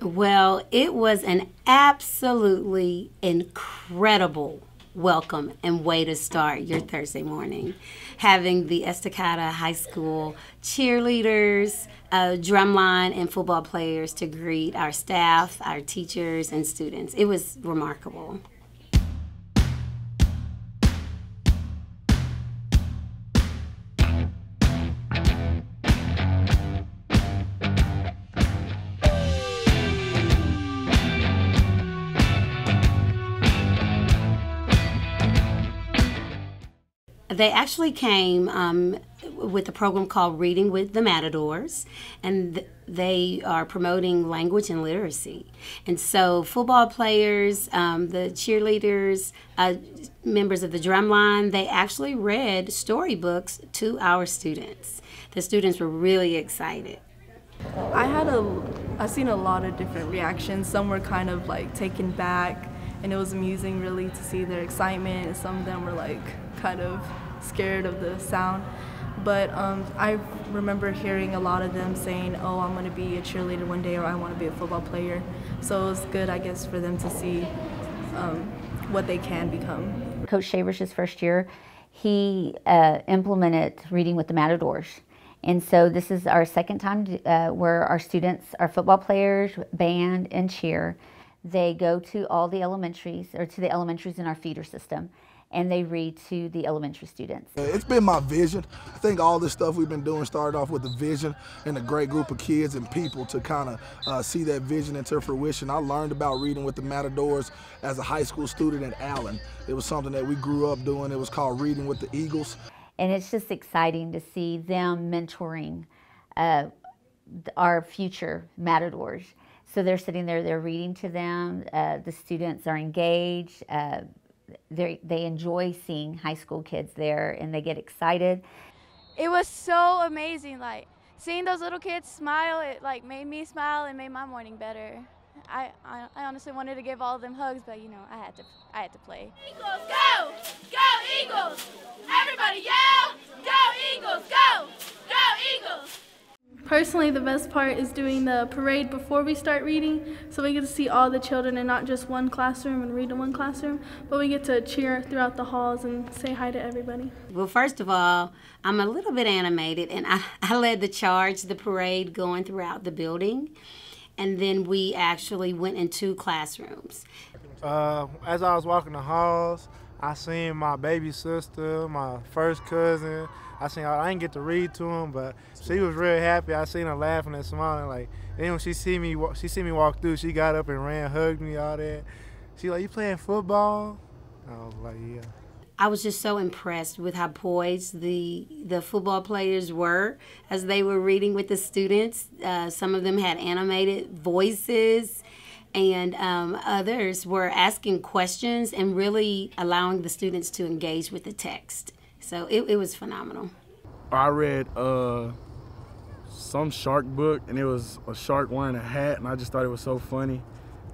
Well, it was an absolutely incredible welcome and way to start your Thursday morning. Having the Estacado High School cheerleaders, drumline, and football players to greet our staff, our teachers, and students. It was remarkable. They actually came with a program called Reading with the Matadors, and they are promoting language and literacy. And so football players, the cheerleaders, members of the drumline, they actually read storybooks to our students. The students were really excited. I've seen a lot of different reactions. Some were kind of like taken back, and it was amusing really to see their excitement, and some of them were like kind of scared of the sound. But I remember hearing a lot of them saying, oh, I'm going to be a cheerleader one day, or I want to be a football player. So it was good, I guess, for them to see what they can become. Coach Shaver's first year, he implemented Reading with the Matadors. And so this is our second time where our students, our football players, band, and cheer, they go to all the elementaries, or to the elementaries in our feeder system, and they read to the elementary students. It's been my vision. I think all this stuff we've been doing started off with a vision and a great group of kids and people to kind of see that vision into fruition. I learned about Reading with the Matadors as a high school student at Allen. It was something that we grew up doing. It was called Reading with the Eagles. And it's just exciting to see them mentoring our future Matadors. So they're sitting there, they're reading to them, the students are engaged, they enjoy seeing high school kids there, and they get excited. It was so amazing, like seeing those little kids smile, it like made me smile and made my morning better. I honestly wanted to give all of them hugs, but you know, I had to play. Eagles, go! Go Eagles! Everybody yell! Go Eagles, go! Go Eagles! Personally, the best part is doing the parade before we start reading, so we get to see all the children in not just one classroom and read in one classroom, but we get to cheer throughout the halls and say hi to everybody. Well, first of all, I'm a little bit animated, and I led the charge, the parade going throughout the building, and then we actually went in 2 classrooms. As I was walking the halls, I seen my baby sister, my first cousin. I didn't get to read to him, but she was real happy. I seen her laughing and smiling. Like, then when she see me walk through, she got up and ran, hugged me, all that. She like, you playing football? I was like, yeah. I was just so impressed with how poised the football players were as they were reading with the students. Some of them had animated voices, and others were asking questions and really allowing the students to engage with the text. So it was phenomenal. I read some shark book, and it was a shark wearing a hat, and I just thought it was so funny.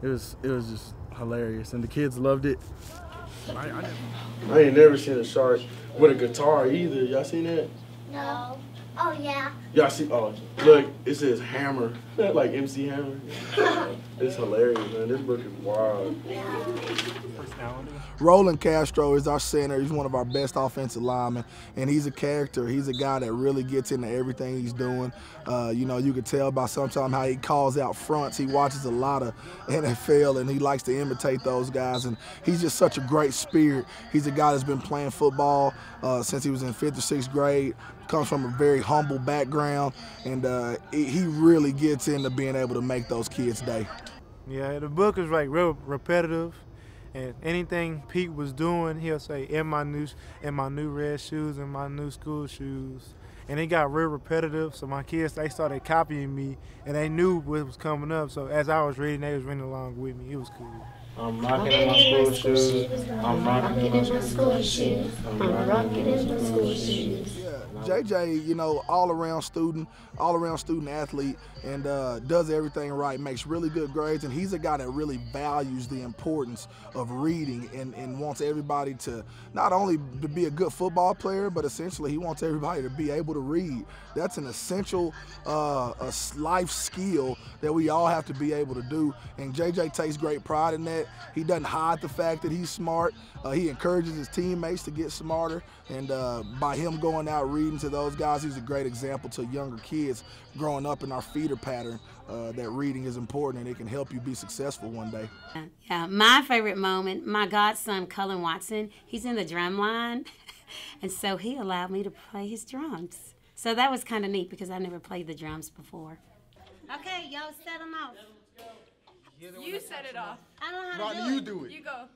It was just hilarious, and the kids loved it. I ain't never seen a shark with a guitar either. Y'all seen that? No. Oh, yeah. Y'all see? Oh, look, it says Hammer, like MC Hammer. It's hilarious, man. This book is wild. Roland Castro is our center. He's one of our best offensive linemen, and he's a character. He's a guy that really gets into everything he's doing. You know, you could tell by sometimes how he calls out fronts. He watches a lot of NFL, and he likes to imitate those guys, and he's just such a great spirit. He's a guy that's been playing football since he was in 5th or 6th grade, comes from a very humble background, and he really gets into being able to make those kids' day. Yeah, the book is like real repetitive. And anything Pete was doing, he'll say, in my new red shoes and my new school shoes. And it got real repetitive, so my kids, they started copying me, and they knew what was coming up. So as I was reading, they was reading along with me. It was cool. I'm rocking in my school shoes. I'm rocking in my school shoes. I'm rocking in my school shoes. Yeah, JJ, you know, all-around student athlete, and does everything right, makes really good grades, and he's a guy that really values the importance of reading and wants everybody to not only to be a good football player, but essentially he wants everybody to be able to read. That's an essential a life skill that we all have to be able to do, and JJ takes great pride in that. He doesn't hide the fact that he's smart. He encourages his teammates to get smarter, and by him going out reading to those guys, he's a great example to younger kids growing up in our feeder pattern that reading is important and it can help you be successful one day. Yeah, my favorite moment, my godson, Cullen Watson, he's in the drum line, and so he allowed me to play his drums. So that was kind of neat because I never played the drums before. Okay, y'all set them off. You set it off. I don't know how to do it. You do it. You go.